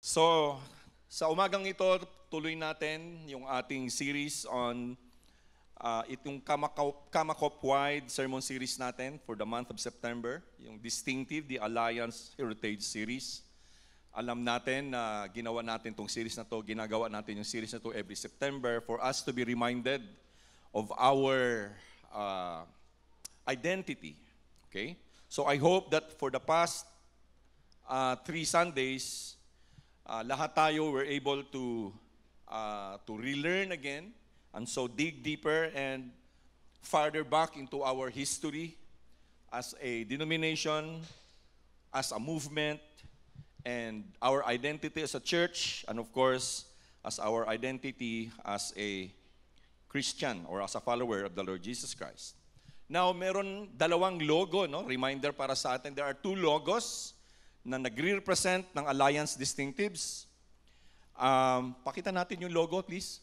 So, sa umagang ito, tuloy natin yung ating series on itong Kamakop-wide sermon series natin for the month of September, yung Distinctive, the Alliance Heritage Series. Alam natin na ginawa natin itong series na to, ginagawa natin yung series na to every September for us to be reminded of our identity. Okay? So I hope that for the past 3 Sundays, lahat tayo were able to relearn again and so dig deeper and farther back into our history as a denomination, as a movement, and our identity as a church, and of course, as our identity as a Christian or as a follower of the Lord Jesus Christ. Now, meron dalawang logo, no? Reminder para sa atin. There are 2 logos na nagre-represent ng Alliance Distinctives. Pakita natin yung logo, please.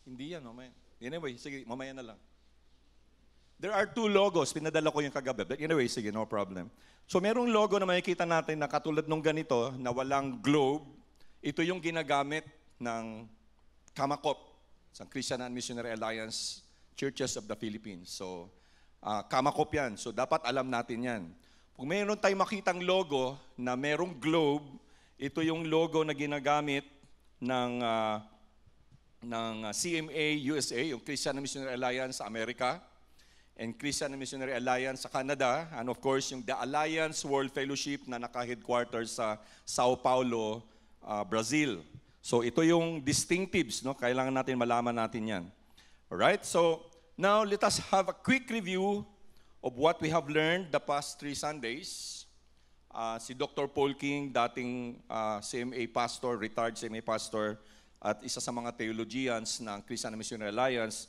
Hindi yan, mamaya. Anyway, sige, mamaya na lang. There are 2 logos. Pinadala ko yung kagabi. But anyway, sige, no problem. So, merong logo na makikita natin na katulad nung ganito, na walang globe. Ito yung ginagamit ng Kamakop, sa Christian and Missionary Alliance Churches of the Philippines. So, Kamakop yan. So, dapat alam natin yan. Kung mayroon tayong makitang logo na merong globe, ito yung logo na ginagamit ng CMA USA, yung Christian and Missionary Alliance sa Amerika, and Christian and Missionary Alliance sa Canada, and of course, yung The Alliance World Fellowship na naka-headquarters sa Sao Paulo, Brazil. So ito yung distinctives, no? Kailangan natin malaman natin yan. Alright, so now let us have a quick review of what we have learned the past 3 Sundays. Si Dr. Paul King, dating CMA pastor, retired CMA pastor, at isa sa mga theologians ng Christian and Missionary Alliance,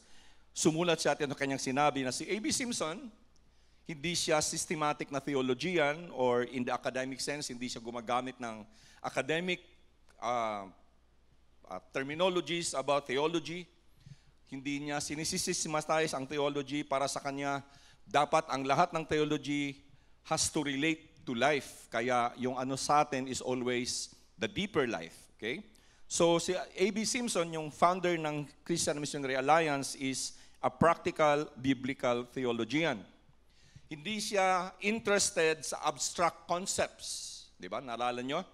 sumulat siya at kanyang sinabi na si A.B. Simpson, hindi siya systematic na theologian or in the academic sense, hindi siya gumagamit ng academic terminologies about theology. Hindi niya sinisystematize ang theology. Para sa kanya, dapat ang lahat ng theology has to relate to life. Kaya yung ano sa atin is always the deeper life. Okay? So si A.B. Simpson, yung founder ng Christian Missionary Alliance, is a practical biblical theologian. Hindi siya interested sa abstract concepts. Di ba? Naalala nyo?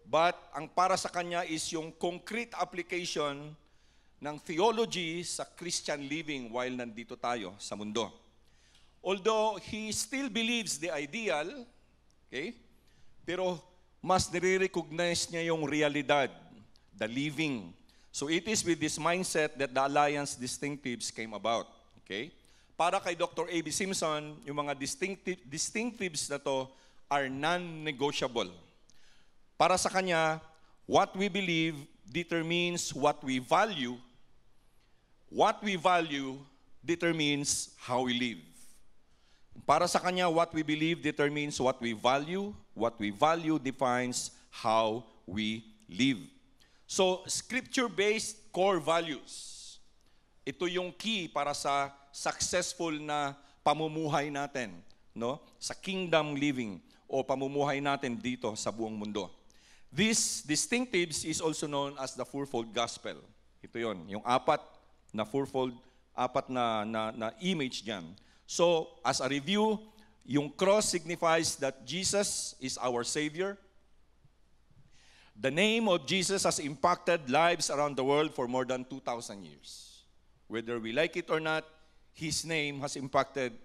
But ang para sa kanya is yung concrete application ng theology sa Christian living while nandito tayo sa mundo. Although he still believes the ideal, okay? Pero mas nire-recognize niya yung realidad, the living. So it is with this mindset that the Alliance Distinctives came about. Okay? Para kay Dr. A.B. Simpson, yung mga distinctives na to are non-negotiable. Para sa kanya, what we believe determines what we value. What we value determines how we live. Para sa kanya, what we believe determines what we value. What we value defines how we live. So, scripture-based core values. Ito yung key para sa successful na pamumuhay natin, no? Sa kingdom living o pamumuhay natin dito sa buong mundo. This distinctives is also known as the fourfold gospel. Ito yon, yung apat na image diyan. So, as a review, yung cross signifies that Jesus is our Savior. The name of Jesus has impacted lives around the world for more than 2,000 years. Whether we like it or not, His name has impacted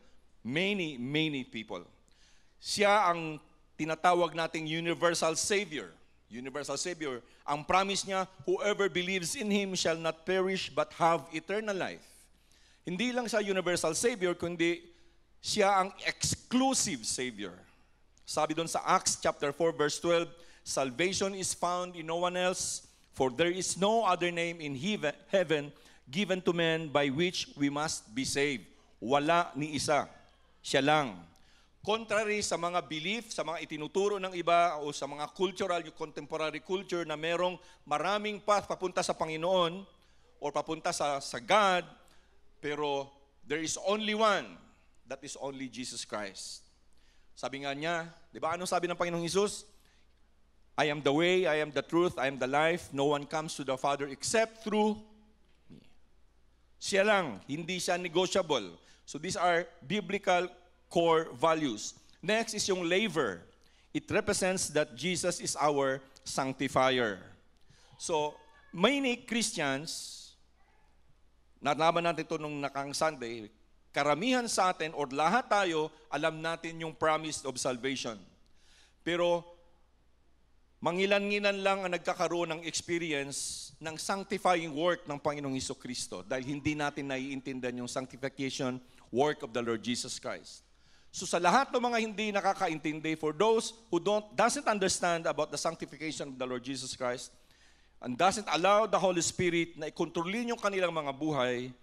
many, many people. Siya ang tinatawag nating universal Savior. Universal Savior. Ang promise niya, whoever believes in Him shall not perish but have eternal life. Hindi lang siya universal Savior, kundi siya ang exclusive Savior. Sabi doon sa Acts chapter 4 verse 12, salvation is found in no one else, for there is no other name in heaven given to men by which we must be saved. Wala ni isa. Siya lang. Contrary sa mga belief, sa mga itinuturo ng iba o sa mga cultural, yung contemporary culture na merong maraming path papunta sa Panginoon or papunta sa God, Pero there is only one, that is only Jesus Christ. Sabi nga niya, di ba anong sabi ng Panginoong Hesus? I am the way, I am the truth, I am the life. No one comes to the Father except through me. Siya lang, hindi siya negotiable. So these are biblical core values. Next is yung laver. It represents that Jesus is our sanctifier. So, many Christians, nalaman natin ito nung nakang Sunday, karamihan sa atin or lahat tayo, alam natin yung promise of salvation. Pero, mangilan-ngilan lang ang nagkakaroon ng experience ng sanctifying work ng Panginoong Hesukristo dahil hindi natin naiintindihan yung sanctification work of the Lord Jesus Christ. So sa lahat ng mga hindi nakakaintindi, for those who doesn't understand about the sanctification of the Lord Jesus Christ and doesn't allow the Holy Spirit na ikontrolin yung kanilang mga buhay,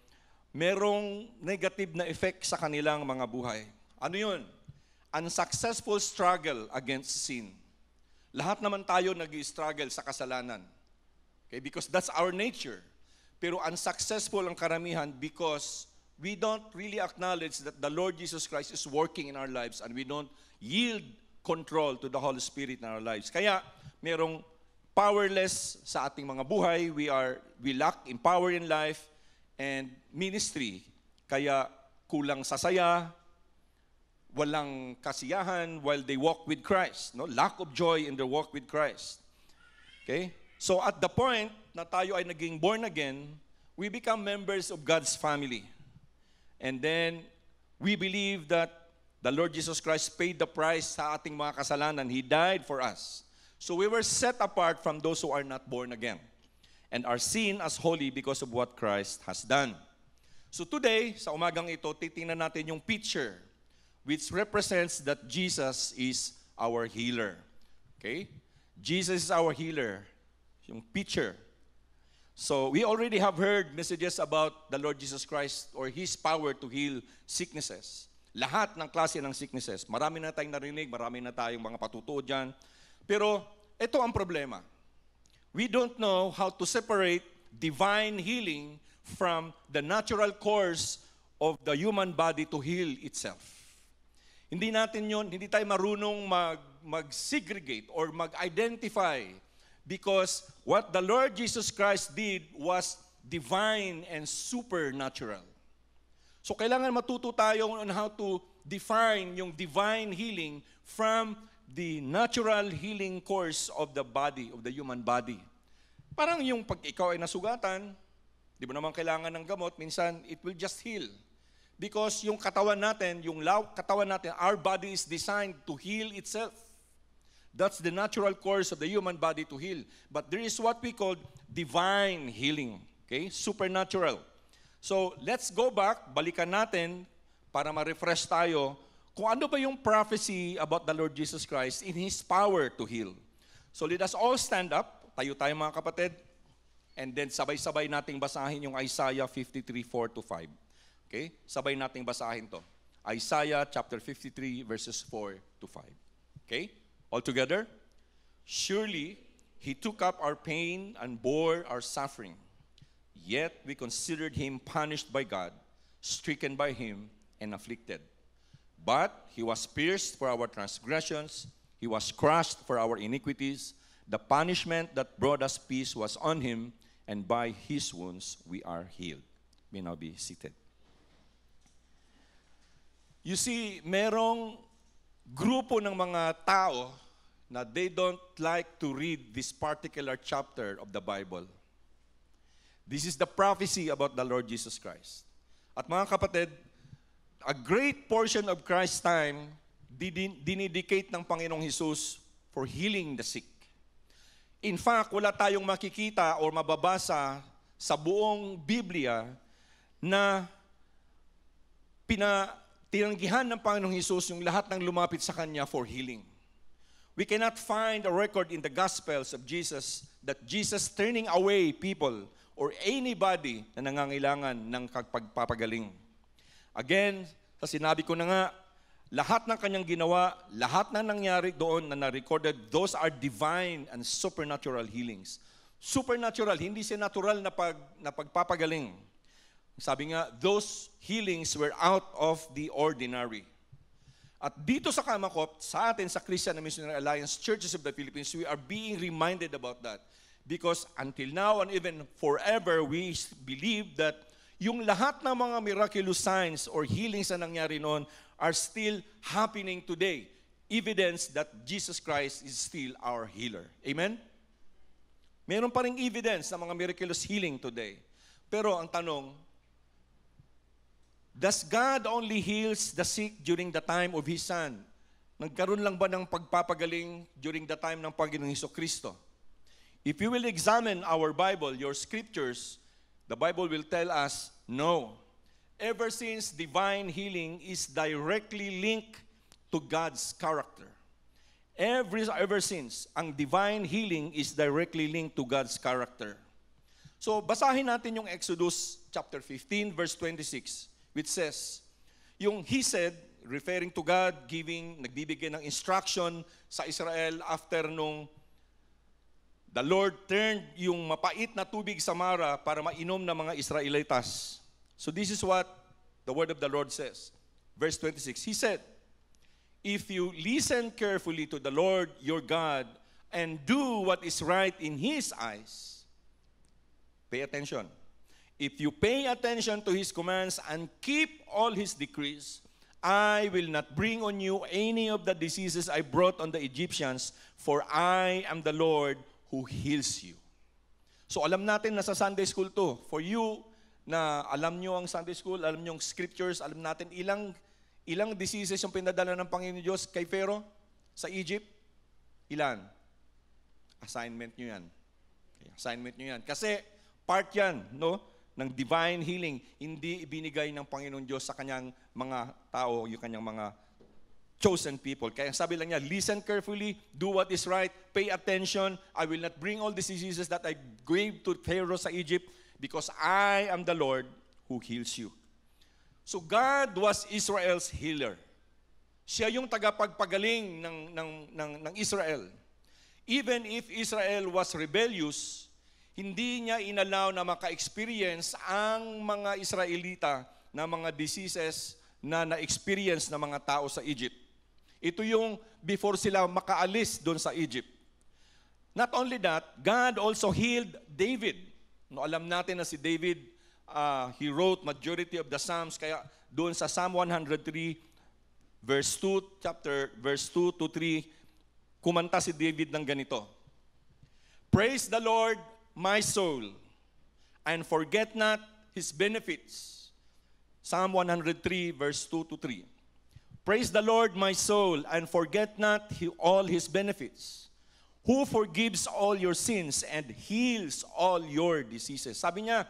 merong negative na effect sa kanilang mga buhay. Ano yun? Unsuccessful struggle against sin. Lahat naman tayo nag-struggle sa kasalanan. Okay? Because that's our nature. Pero unsuccessful ang karamihan because we don't really acknowledge that the Lord Jesus Christ is working in our lives and we don't yield control to the Holy Spirit in our lives. Kaya, merong powerless sa ating mga buhay. We lack in power in life and ministry. Kaya, kulang sa saya, walang kasiyahan while they walk with Christ. No? Lack of joy in their walk with Christ. Okay? So, at the point na tayo ay naging born again, we become members of God's family. And then, we believe that the Lord Jesus Christ paid the price sa ating mga kasalanan. He died for us. So we were set apart from those who are not born again and are seen as holy because of what Christ has done. So today, sa umagang ito, titingnan natin yung picture which represents that Jesus is our healer. Okay? Jesus is our healer. Yung picture. So, we already have heard messages about the Lord Jesus Christ or His power to heal sicknesses. Lahat ng klase ng sicknesses. Marami na tayong narinig, marami na tayong mga patutuo dyan. Pero, ito ang problema. We don't know how to separate divine healing from the natural course of the human body to heal itself. Hindi natin yun, hindi tayo marunong mag-segregate or mag-identify. Because what the Lord Jesus Christ did was divine and supernatural. So kailangan matuto tayo on how to define yung divine healing from the natural healing course of the body, of the human body. Parang yung pag ikaw ay nasugatan, di mo naman kailangan ng gamot, minsan it will just heal. Because yung katawan natin, our body is designed to heal itself. That's the natural course of the human body to heal. But there is what we call divine healing. Okay? Supernatural. So, let's go back, balikan natin para ma-refresh tayo kung ano ba yung prophecy about the Lord Jesus Christ in His power to heal. So, let us all stand up. Tayo tayo mga kapatid. And then, sabay-sabay nating basahin yung Isaiah 53:4-5. Okay? Sabay nating basahin to. Isaiah chapter 53 verses 4-5. Okay? All together? Surely, He took up our pain and bore our suffering. Yet we considered Him punished by God, stricken by Him, and afflicted. But He was pierced for our transgressions, He was crushed for our iniquities. The punishment that brought us peace was on Him, and by His wounds we are healed. May now be seated. You see, merong grupo ng mga tao na they don't like to read this particular chapter of the Bible. This is the prophecy about the Lord Jesus Christ. At mga kapatid, a great portion of Christ's time dinedicate ng Panginoong Hesus for healing the sick. In fact, wala tayong makikita or mababasa sa buong Biblia na tinanggihan ng Panginoong Hesus yung lahat ng lumapit sa Kanya for healing. We cannot find a record in the Gospels of Jesus that Jesus turning away people or anybody na nangangailangan ng pagpapagaling. Again, sa sinabi ko na nga, lahat ng Kanyang ginawa, lahat na nangyari doon na na-recorded, those are divine and supernatural healings. Supernatural, hindi siya natural na pagpapagaling. Sabi nga, those healings were out of the ordinary. At dito sa Kamakop, sa atin, sa Christian Missionary Alliance Churches of the Philippines, we are being reminded about that. Because until now and even forever, we believe that yung lahat ng mga miraculous signs or healings na nangyari noon are still happening today. Evidence that Jesus Christ is still our healer. Amen? Meron pa ring evidence ng mga miraculous healing today. Pero ang tanong, does God only heals the sick during the time of His Son? Nagkaroon lang ba ng pagpapagaling during the time ng Panginoong Hesukristo? If you will examine our Bible, your scriptures, the Bible will tell us, no. Ever since divine healing is directly linked to God's character. Ever since, ang divine healing is directly linked to God's character. So, basahin natin yung Exodus chapter 15, verse 26, which says, yung He said, referring to God, nagbibigay ng instruction sa Israel after nung the Lord turned yung mapait na tubig sa Mara para mainom ng mga Israelitas. So this is what the word of the Lord says. Verse 26, He said, if you listen carefully to the Lord your God and do what is right in His eyes, pay attention. If you pay attention to His commands and keep all His decrees, I will not bring on you any of the diseases I brought on the Egyptians, for I am the Lord who heals you. So alam natin na sa Sunday school to. For you na alam nyo ang Sunday school, alam nyo ang scriptures, alam natin ilang diseases yung pinadala ng Panginoon Diyos kay Pharaoh sa Egypt. Ilan? Assignment nyo yan. Okay, assignment nyo yan. Kasi part yan, no, ng divine healing. Hindi ibinigay ng Panginoon Diyos sa kanyang mga tao, yung kanyang mga chosen people. Kaya sabi lang niya, listen carefully, do what is right, pay attention. I will not bring all these diseases that I gave to Pharaoh sa Egypt because I am the Lord who heals you. So God was Israel's healer. Siya yung tagapagpagaling ng Israel. Even if Israel was rebellious, hindi niya inalaw na maka-experience ang mga Israelita na mga diseases na na-experience ng mga tao sa Egypt. Ito yung before sila makaalis doon sa Egypt. Not only that, God also healed David. No, alam natin na si David, he wrote majority of the Psalms, kaya doon sa Psalm 103, verse 2 to 3, kumanta si David ng ganito. Praise the Lord, my soul, and forget not His benefits. Psalm 103, verse 2 to 3. Praise the Lord, my soul, and forget not all His benefits, who forgives all your sins and heals all your diseases. Sabi niya,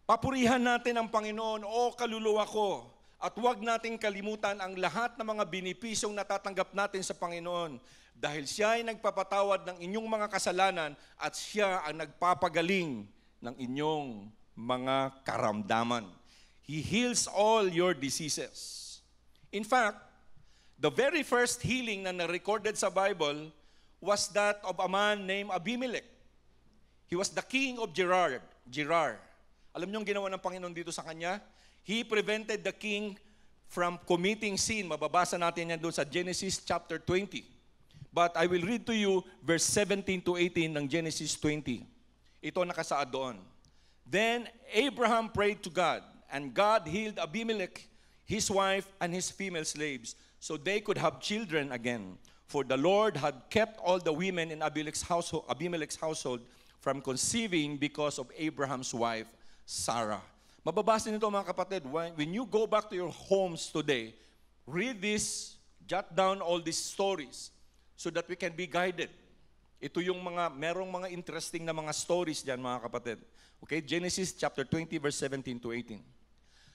papurihan natin ang Panginoon, o kaluluwa ko, at huwag nating kalimutan ang lahat ng mga binipisyong natatanggap natin sa Panginoon, dahil Siya ay nagpapatawad ng inyong mga kasalanan at Siya ang nagpapagaling ng inyong mga karamdaman. He heals all your diseases. In fact, the very first healing na na-recorded sa Bible was that of a man named Abimelech. He was the king of Gerar. Alam niyo ang ginawa ng Panginoon dito sa kanya? He prevented the king from committing sin. Mababasa natin yan doon sa Genesis chapter 20. But I will read to you verse 17 to 18 ng Genesis 20. Ito nakasaad doon. Then Abraham prayed to God, and God healed Abimelech, his wife, and his female slaves, so they could have children again. For the Lord had kept all the women in Abimelech's household from conceiving because of Abraham's wife, Sarah. Mababasa nito mga kapatid, when you go back to your homes today, read this, jot down all these stories so that we can be guided. Ito yung merong mga interesting na mga stories dyan mga kapatid. Okay, Genesis chapter 20 verse 17 to 18.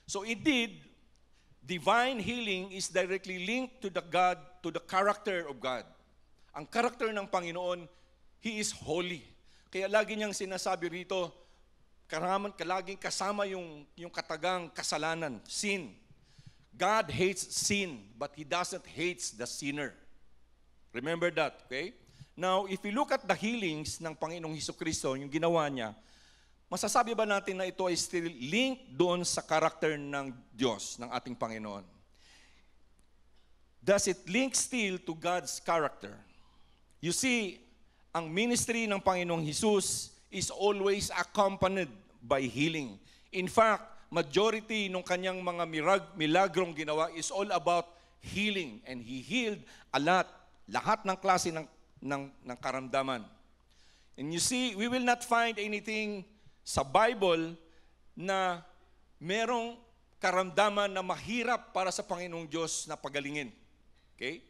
So indeed, divine healing is directly linked to the character of God. Ang character ng Panginoon, He is holy. Kaya lagi niyang sinasabi rito, laging kasama yung katagang kasalanan, sin. God hates sin, but He doesn't hate the sinner. Remember that, okay? Now, if you look at the healings ng Panginoong Hesukristo, yung ginawa niya, masasabi ba natin na ito ay still linked doon sa character ng Diyos, ng ating Panginoon? Does it link still to God's character? You see, ang ministry ng Panginoong Hesus is always accompanied by healing. In fact, majority ng kanyang mga milagrong ginawa is all about healing. And He healed a lot, lahat ng klase ng karamdaman. And you see, we will not find anything sa Bible na merong karamdaman na mahirap para sa Panginoong Diyos na pagalingin. Okay?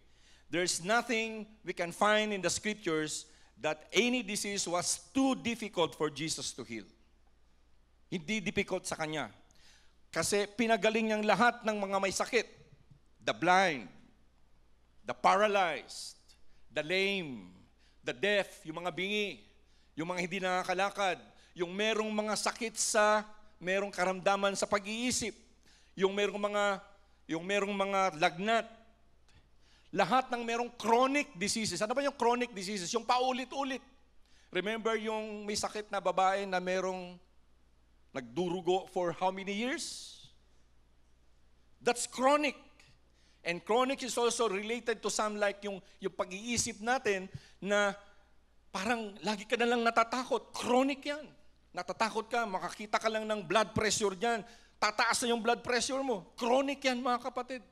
There's nothing we can find in the scriptures that any disease was too difficult for Jesus to heal. Hindi difficult sa Kanya. Kasi pinagaling niyang lahat ng mga may sakit. The blind, the paralyzed, the lame, the deaf, yung mga bingi, yung mga hindi nakakalakad, yung merong mga sakit merong karamdaman sa pag-iisip, yung merong mga lagnat, lahat ng merong chronic diseases. Ano ba yung chronic diseases? Yung paulit-ulit. Remember yung may sakit na babae na merong nagdurugo for how many years? That's chronic. And chronic is also related to some like yung pag-iisip natin na parang lagi ka na lang natatakot. Chronic yan. Natatakot ka, makakita ka lang ng blood pressure dyan. Tataas na yung blood pressure mo. Chronic yan, mga kapatid.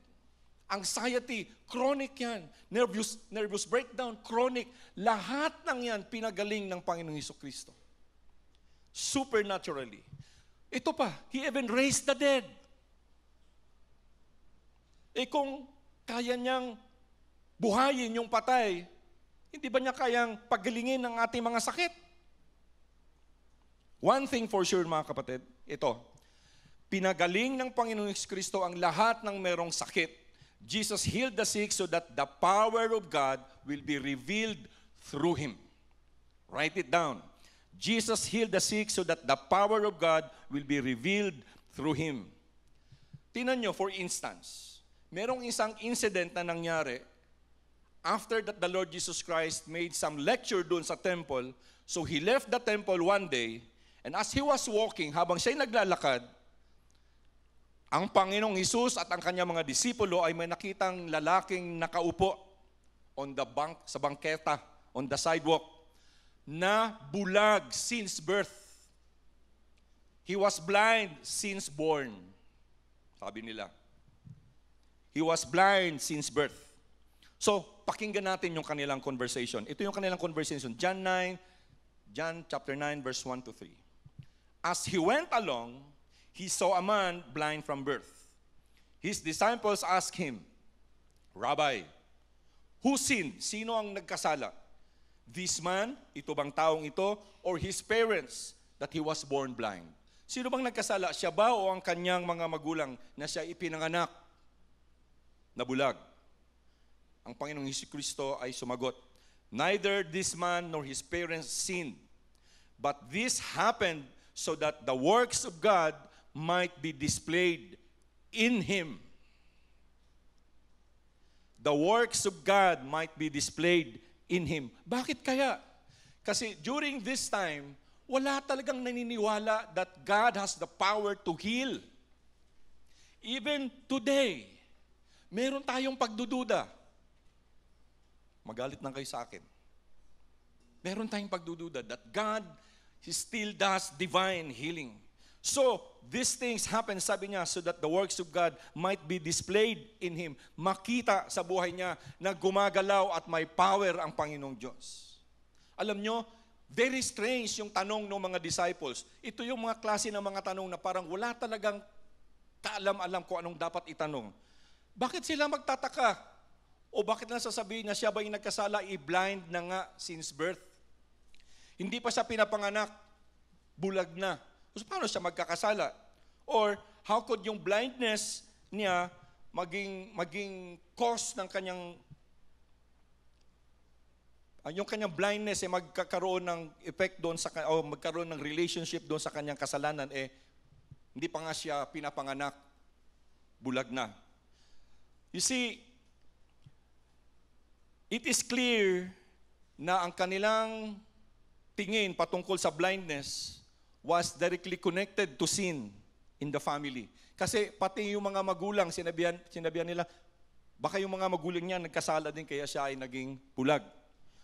Anxiety, chronic yan. Nervous breakdown, chronic. Lahat ng yan pinagaling ng Panginoong Hesukristo. Supernaturally. Ito pa, He even raised the dead. Kung kaya niyang buhayin yung patay, hindi ba niya kayang pagalingin ang ating mga sakit? One thing for sure, mga kapatid, ito, pinagaling ng Panginoong Kristo ang lahat ng merong sakit. Jesus healed the sick so that the power of God will be revealed through Him. Write it down. Jesus healed the sick so that the power of God will be revealed through Him. Tingnan nyo, for instance, merong isang incident na nangyari after that the Lord Jesus Christ made some lecture doon sa temple. So He left the temple one day, and as He was walking, habang siya'y naglalakad, ang Panginoong Hesus at ang kanyang mga disipulo ay may nakitang lalaking nakaupo sa bangketa, on the sidewalk, na bulag since birth. He was blind since born. Sabi nila. He was blind since birth. So, pakinggan natin yung kanilang conversation. Ito yung kanilang conversation. John chapter 9, verse 1 to 3. As He went along, He saw a man blind from birth. His disciples asked Him, Rabbi, who sinned? Sino ang nagkasala? This man, ito bang taong ito, or his parents, that he was born blind? Sino bang nagkasala? Siya ba o ang kanyang mga magulang na siya ipinanganak na bulag? Ang Panginoong Hesukristo ay sumagot, neither this man nor his parents sinned, but this happened so that the works of God might be displayed in him. The works of God might be displayed in him. Bakit kaya? Kasi during this time, wala talagang naniniwala that God has the power to heal. Even today, meron tayong pagdududa. Magalit lang kayo sa akin. Meron tayong pagdududa that God, He still does divine healing. So, these things happen, sabi niya, so that the works of God might be displayed in Him. Makita sa buhay niya na gumagalaw at may power ang Panginoong Diyos. Alam nyo, very strange yung tanong ng mga disciples. Ito yung mga klase ng mga tanong na parang wala talagang kaalam-alam kung anong dapat itanong. Bakit sila magtataka? O bakit lang sasabihin na siya ba yung nagkasala, i-blind na nga since birth? Hindi pa siya pinapanganak, bulag na. So, paano siya magkakasala? Or, how could yung blindness niya maging cause ng kanyang, yung kanyang blindness magkakaroon ng effect doon o magkaroon ng relationship doon sa kanyang kasalanan, hindi pa nga siya pinapanganak, bulag na. You see, it is clear na ang kanilang tingin patungkol sa blindness was directly connected to sin in the family. Kasi pati yung mga magulang, sinabihan nila, baka yung mga magulang niya nagkasala din kaya siya ay naging bulag.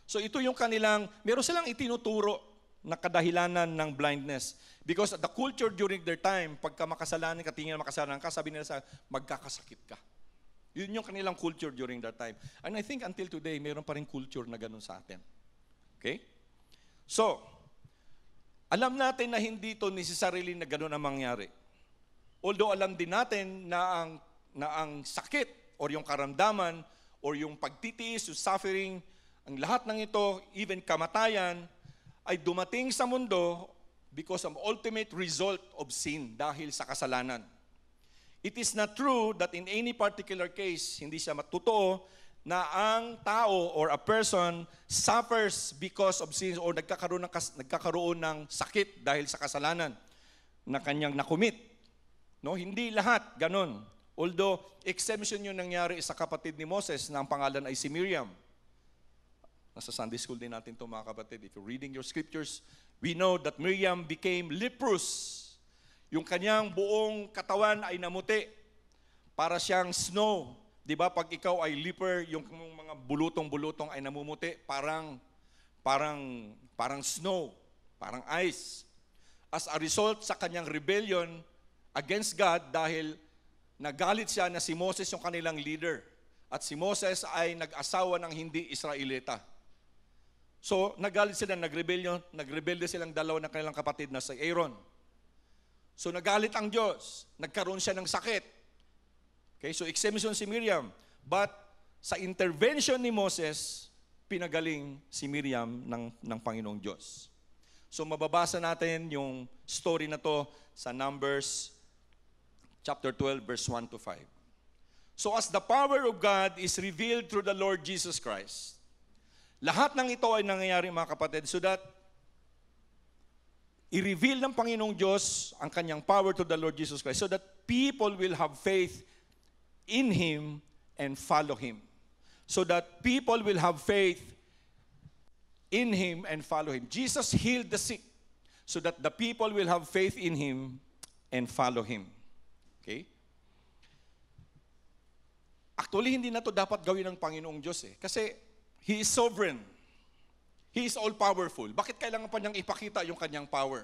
So ito yung kanilang, meron silang itinuturo na kadahilanan ng blindness. Because the culture during their time, pagka makasalanan ka, tingin na makasalanan ka, sabi nila sa magkakasakit ka. Yun yung kanilang culture during that time. And I think until today, meron pa rin culture na ganun sa atin. Okay? So, alam natin na hindi ito necessarily na ganun ang mangyari. Although alam din natin na ang sakit or yung karamdaman or yung pagtitiis, yung suffering, ang lahat ng ito, even kamatayan, ay dumating sa mundo because of ultimate result of sin dahil sa kasalanan. It is not true that in any particular case, hindi siya matotoo, na ang tao or a person suffers because of sin or nagkakaroon ng sakit dahil sa kasalanan na kanyang nakumit. No, hindi lahat ganon. Although exemption yung nangyari sa kapatid ni Moses na ang pangalan ay si Miriam. Nasa Sunday school din natin ito mga kapatid. If you're reading your scriptures, we know that Miriam became leprous. Yung kanyang buong katawan ay namuti para siyang snow. Di ba pag ikaw ay leper, yung mga bulutong-bulutong ay namumuti, parang snow, parang ice. As a result sa kanyang rebellion against God dahil nagalit siya na si Moses yung kanilang leader. At si Moses ay nag-asawa ng hindi Israelita. So, nagalit sila, nagrebelde silang dalawa ng kanilang kapatid na si Aaron. So, nagalit ang Diyos. Nagkaroon siya ng sakit. Okay, so exemption si Miriam. But, sa intervention ni Moses, pinagaling si Miriam ng Panginoong Diyos. So, mababasa natin yung story na to sa Numbers chapter 12, verse 1 to 5. So, as the power of God is revealed through the Lord Jesus Christ, lahat ng ito ay nangyayari mga kapatid so that i-reveal ng Panginoong Diyos ang kanyang power to the Lord Jesus Christ so that people will have faith in Him and follow Him. So that people will have faith in Him and follow Him. Jesus healed the sick so that the people will have faith in Him and follow Him. Okay? Actually, hindi na to dapat gawin ng Panginoong Diyos eh. Kasi He is sovereign. He is all-powerful. Bakit kailangan pa niyang ipakita yung kanyang power?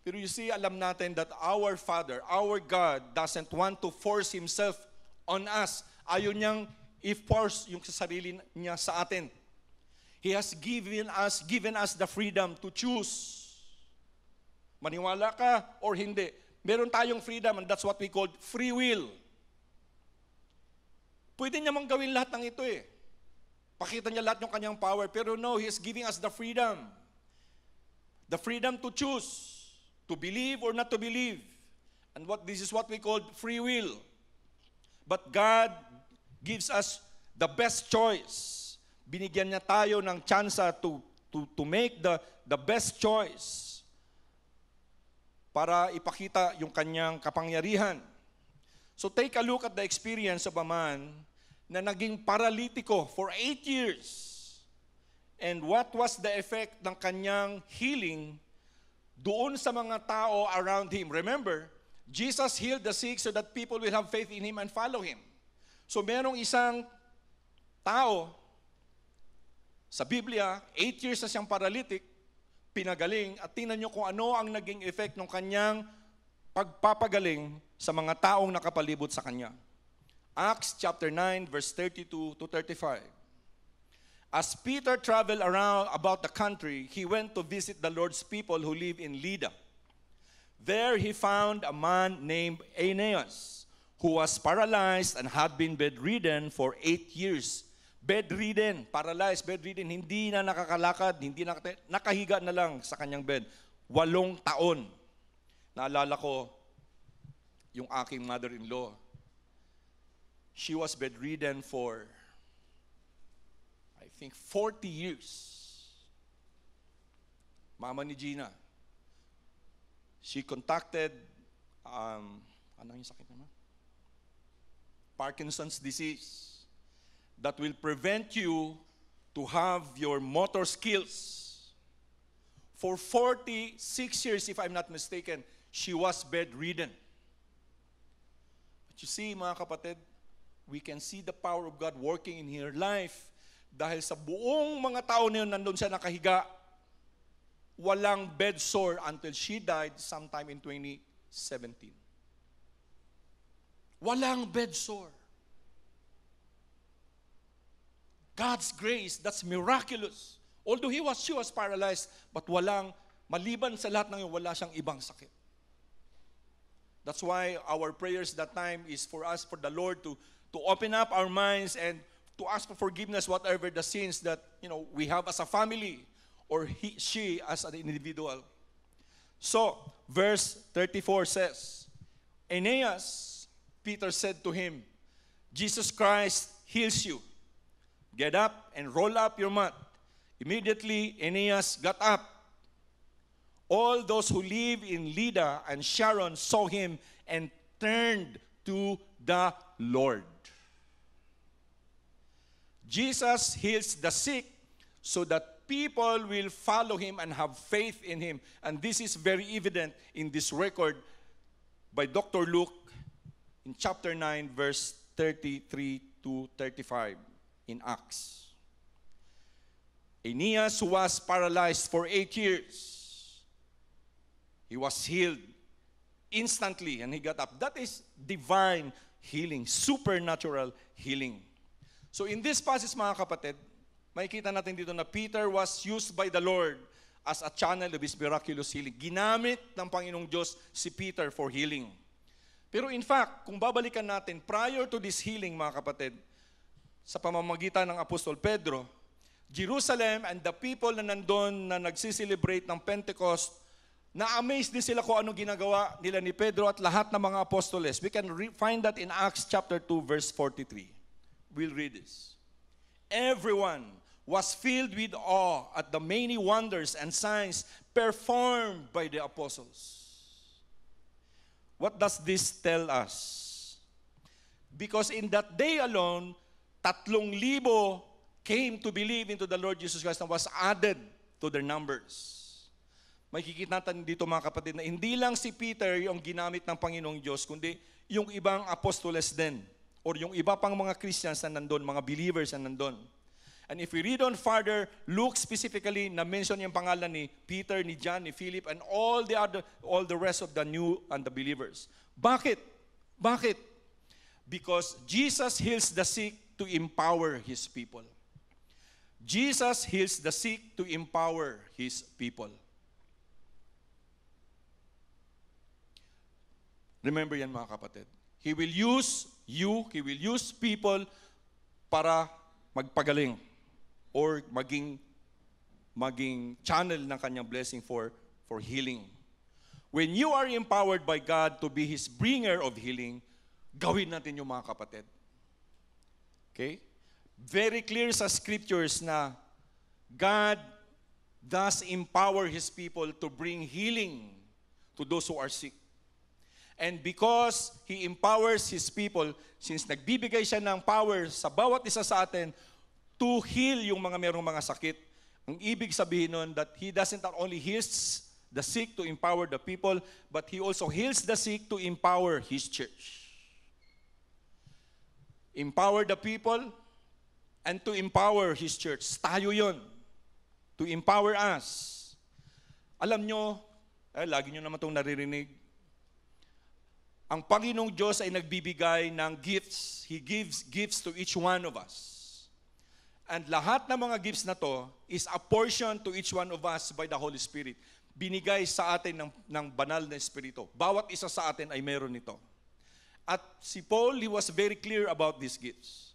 Pero you see, alam natin that our Father, our God, doesn't want to force Himself on us. Ayaw niyang i-force yung sarili niya sa atin. He has given us the freedom to choose. Maniwala ka or hindi. Meron tayong freedom and that's what we call free will. Pwede niya mang gawin lahat ng ito eh. Pakita niya lahat ng kanyang power. Pero no, He is giving us the freedom. The freedom to choose. To believe or not to believe. And this is what we call free will. But God gives us the best choice. Binigyan niya tayo ng tsansa to make the best choice para ipakita yung kanyang kapangyarihan. So take a look at the experience of a man na naging paralitiko for 8 years. And what was the effect ng kanyang healing doon sa mga tao around him? Remember, Jesus healed the sick so that people will have faith in Him and follow Him. So merong isang tao sa Biblia, 8 years na siyang paralytic, pinagaling, at tingnan nyo kung ano ang naging effect ng kanyang pagpapagaling sa mga taong nakapalibot sa kanya. Acts chapter 9, verse 32 to 35. As Peter traveled around about the country, he went to visit the Lord's people who live in Lydda. There he found a man named Aeneas, who was paralyzed and had been bedridden for 8 years. Bedridden, paralyzed, bedridden, hindi na nakakalakad, hindi na nakahiga na lang sa kanyang bed. 8 taon. Naalala ko yung aking mother-in-law. She was bedridden for, I think, 40 years. Mama ni Gina. She contacted, ano yung sakit naman? Parkinson's disease that will prevent you to have your motor skills For 46 years, if I'm not mistaken, she was bedridden. But you see, mga kapatid, we can see the power of God working in her life dahil sa buong mga tao na yun nandun siya nakahiga, walang bed sore until she died sometime in 2017. Walang bed sore. God's grace, that's miraculous. Although she was paralyzed, but maliban sa lahat ng yun, wala siyang ibang sakit. That's why our prayers that time is for us, for the Lord to open up our minds and to ask for forgiveness, whatever the sins that we have as a family or she as an individual. So, verse 34 says, Aeneas, Peter said to him, Jesus Christ heals you. Get up and roll up your mat. Immediately, Aeneas got up. All those who live in Lydda and Sharon saw him and turned to the Lord. Jesus heals the sick so that people will follow him and have faith in him. And this is very evident in this record by Dr. Luke in chapter 9, verse 33 to 35 in Acts. Aeneas was paralyzed for 8 years. He was healed instantly and he got up. That is divine healing, supernatural healing. So in this passage, mga kapatid, makikita natin dito na Peter was used by the Lord as a channel of his miraculous healing. Ginamit ng Panginoong Diyos si Peter for healing. Pero in fact, kung babalikan natin, prior to this healing, mga kapatid, sa pamamagitan ng Apostol Pedro, Jerusalem and the people na nandun na nagsiselebrate ng Pentecost, na-amaze din sila kung anong ginagawa nila ni Pedro at lahat ng mga apostoles. We can find that in Acts chapter 2, verse 43. We'll read this. Everyone was filled with awe at the many wonders and signs performed by the apostles. What does this tell us? Because in that day alone, 3,000 came to believe into the Lord Jesus Christ and was added to their numbers. Makikita natin dito mga kapatid na hindi lang si Peter yung ginamit ng Panginoong Diyos, kundi yung ibang apostoles din. Or yung iba pang mga Christians na nandun, mga believers na nandun. And if we read on further, Luke specifically, na-mention yung pangalan ni Peter, ni John, ni Philip, and all the rest of the new and the believers. Bakit? Bakit? Because Jesus heals the sick to empower His people. Jesus heals the sick to empower His people. Remember yan mga kapatid. He will use you, He will use people para magpagaling or maging channel ng kanyang blessing for healing. When you are empowered by God to be His bringer of healing, gawin natin yung mga kapatid. Okay? Very clear sa scriptures na God does empower His people to bring healing to those who are sick. And because He empowers His people, since nagbibigay siya ng power sa bawat isa sa atin to heal yung mga merong mga sakit, ang ibig sabihin nun that He doesn't not only heals the sick to empower the people, but He also heals the sick to empower His church. Empower the people and to empower His church. Tayo yun. To empower us. Alam nyo, lagi nyo naman itong naririnig, ang Panginoong Diyos ay nagbibigay ng gifts. He gives gifts to each one of us. And lahat ng mga gifts na to is a portion to each one of us by the Holy Spirit. Binigay sa atin ng banal na Espiritu. Bawat isa sa atin ay meron nito. At si Paul, he was very clear about these gifts.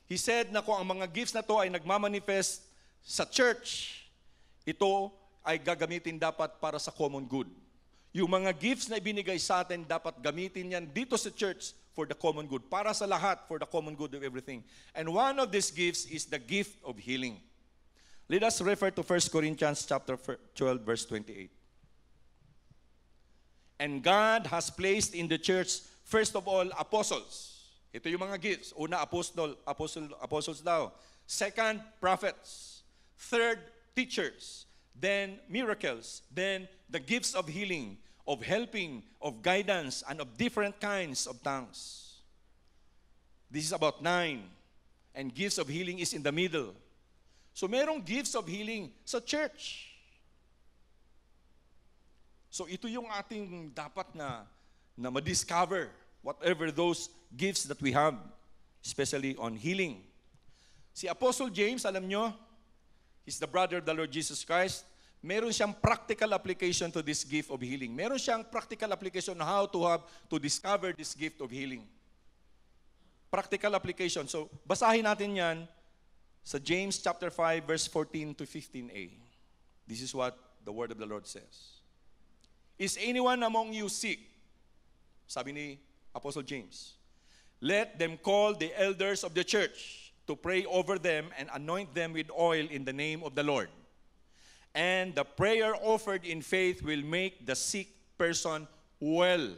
He said na kung ang mga gifts na to ay nagmamanifest sa church, ito ay gagamitin dapat para sa common good. Yung mga gifts na ibinigay sa atin, dapat gamitin yan dito sa church for the common good. Para sa lahat, for the common good of everything. And one of these gifts is the gift of healing. Let us refer to 1 Corinthians chapter 12, verse 28. And God has placed in the church, first of all, apostles. Ito yung mga gifts. Una, apostles daw. Second, prophets. Third, teachers. then miracles, then the gifts of healing, of helping, of guidance, and of different kinds of tongues. This is about 9. And gifts of healing is in the middle. So merong gifts of healing sa church. So ito yung ating dapat na ma-discover, whatever those gifts that we have, especially on healing. Si Apostle James, alam nyo, he's the brother of the Lord Jesus Christ. Meron siyang practical application to this gift of healing. Meron siyang practical application on how to discover this gift of healing. Practical application. So, basahin natin yan sa James chapter 5, verse 14 to 15a. This is what the word of the Lord says. Is anyone among you sick? Sabi ni Apostle James. Let them call the elders of the church to pray over them and anoint them with oil in the name of the Lord. And the prayer offered in faith will make the sick person well.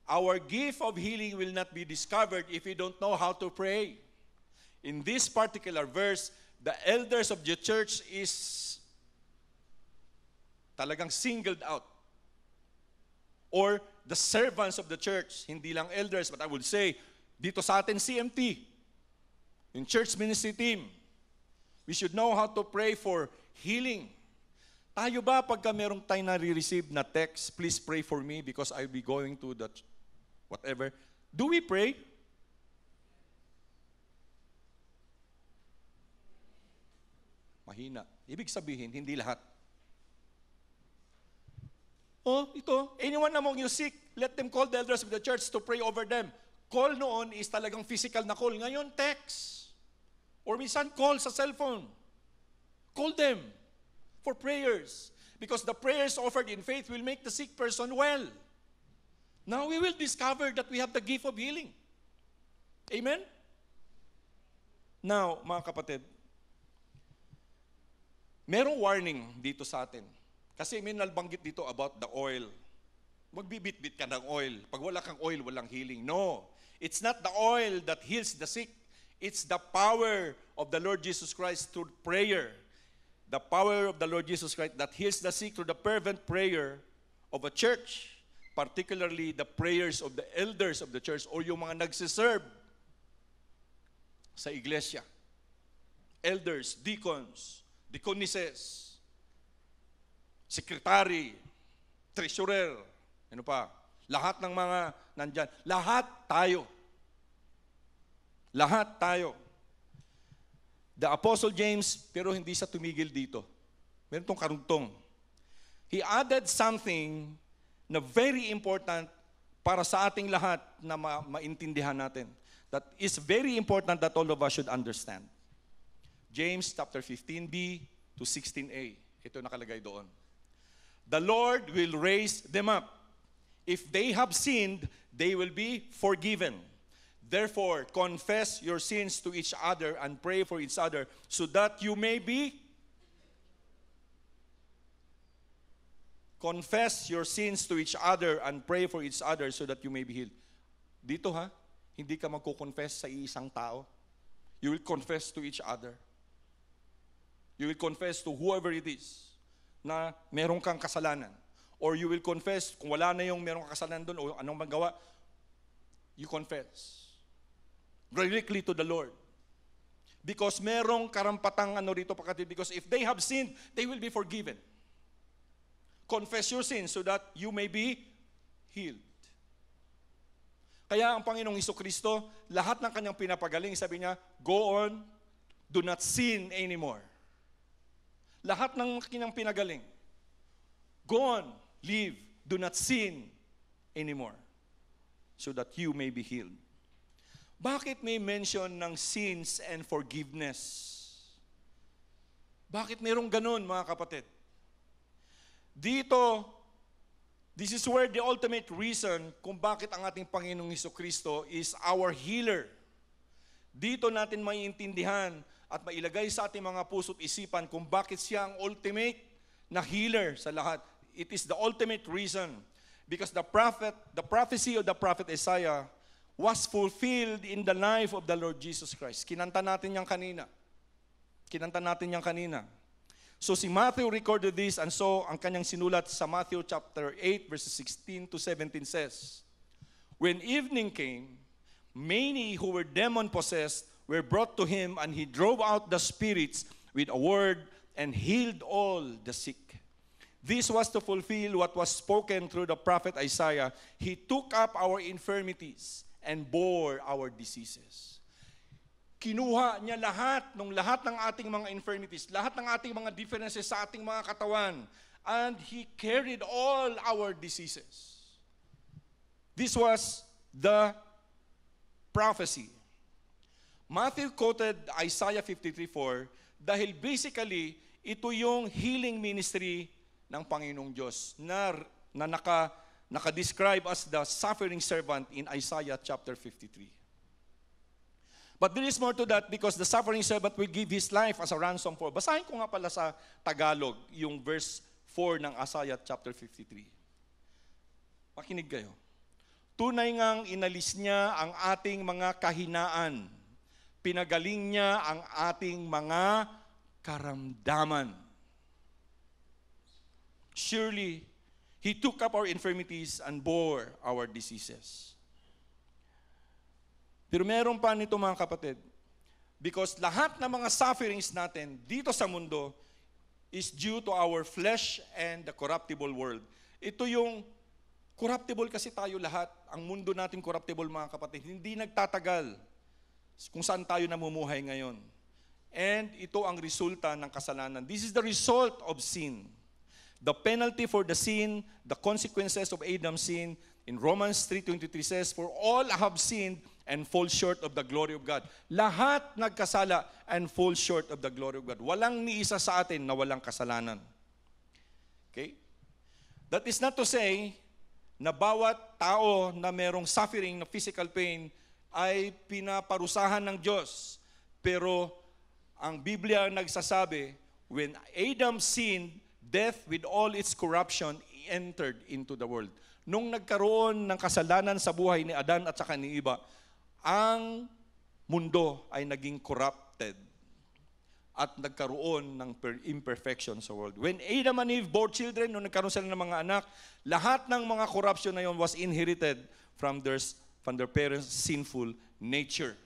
Our gift of healing will not be discovered if we don't know how to pray. In this particular verse, the elders of the church is talagang singled out. Or the servants of the church, hindi lang elders, but I would say, dito sa atin CMT, yung church ministry team, we should know how to pray for healing. Tayo ba, pagka merong tayo nare-receive na text, please pray for me because I'll be going to the whatever, do we pray? Mahina. Ibig sabihin, hindi lahat. Oh, ito, anyone among you sick, let them call the elders of the church to pray over them. Call noon is talagang physical na call. Ngayon, text. Or minsan, call sa cellphone. Call them for prayers. Because the prayers offered in faith will make the sick person well. Now we will discover that we have the gift of healing. Amen? Now, mga kapatid, merong warning dito sa atin. Kasi may nalbanggit dito about the oil. Magbibit-bit ka ng oil. Pag wala kang oil, walang healing. No. It's not the oil that heals the sick. It's the power of the Lord Jesus Christ through prayer. The power of the Lord Jesus Christ that heals the sick through the fervent prayer of a church. Particularly the prayers of the elders of the church or yung mga nagsiserve sa iglesia. Elders, deacons, deaconesses, secretary, treasurer, ano pa, lahat ng mga nandyan. Lahat tayo. Lahat tayo. The Apostle James, pero hindi siya tumigil dito. Meron tong karugtong. He added something na very important para sa ating lahat na maintindihan natin. That is very important that all of us should understand. James chapter 15b to 16a. Ito nakalagay doon. The Lord will raise them up. If they have sinned, they will be forgiven. Therefore, confess your sins to each other and pray for each other so that you may be confess your sins to each other and pray for each other so that you may be healed. Dito hindi ka magko-confess sa isang tao. You will confess to each other. You will confess to whoever it is na meron kang kasalanan. Or you will confess, kung wala na yung meron kang kasalanan doon o anong magawa, you confess. Directly to the Lord. Because merong karampatang rito pakatid, because if they have sinned, they will be forgiven. Confess your sins so that you may be healed. Kaya ang Panginoong Hesukristo, lahat ng kanyang pinapagaling, sabi niya, go on, do not sin anymore. Lahat ng kanyang pinagaling, go on, live, do not sin anymore, so that you may be healed. Bakit may mention ng sins and forgiveness? Bakit mayroong ganun, mga kapatid? Dito, this is where the ultimate reason kung bakit ang ating Panginoong Hesukristo is our healer. Dito natin maiintindihan at mailagay sa ating mga puso't isipan kung bakit siya ang ultimate na healer sa lahat. It is the ultimate reason because the prophecy of the prophet Isaiah was fulfilled in the life of the Lord Jesus Christ. Kinanta natin yan kanina. Kinanta natin yan kanina. So si Matthew recorded this, and so ang kanyang sinulat sa Matthew chapter 8 verses 16 to 17 says, "When evening came, many who were demon-possessed were brought to him, and he drove out the spirits with a word and healed all the sick. This was to fulfill what was spoken through the prophet Isaiah. He took up our infirmities and bore our diseases." Kinuha niya lahat ng ating mga infirmities, lahat ng ating mga differences sa ating mga katawan, and He carried all our diseases. This was the prophecy. Matthew quoted Isaiah 53:4 dahil basically ito yung healing ministry ng Panginoong Diyos na naka-describe as the suffering servant in Isaiah chapter 53. But there is more to that because the suffering servant will give his life as a ransom for. Basahin ko nga pala sa Tagalog yung verse 4 ng Isaiah chapter 53. Pakinig kayo. "Tunay ngang inalis niya ang ating mga kahinaan. Pinagaling niya ang ating mga karamdaman. Surely, He took up our infirmities and bore our diseases." Pero meron pa nito mga kapatid. Because lahat ng mga sufferings natin dito sa mundo is due to our flesh and the corruptible world. Ito yung corruptible kasi tayo lahat. Ang mundo natin corruptible mga kapatid. Hindi nagtatagal kung saan tayo namumuhay ngayon. And ito ang resulta ng kasalanan. This is the result of sin. The penalty for the sin, the consequences of Adam's sin, in Romans 3:23 says, "For all have sinned and fall short of the glory of God." Lahat nagkasala and fall short of the glory of God. Walang ni isa sa atin na walang kasalanan. Okay? That is not to say na bawat tao na merong suffering na physical pain ay pinaparusahan ng Diyos. Pero ang Biblia nagsasabi, when Adam sinned, death with all its corruption entered into the world. Nung nagkaroon ng kasalanan sa buhay ni Adan at saka ni Eva, ang mundo ay naging corrupted at nagkaroon ng imperfection sa world. When Adam and Eve bore children, nung nagkaroon sila ng mga anak, lahat ng mga corruption na yun was inherited from their parents' sinful nature.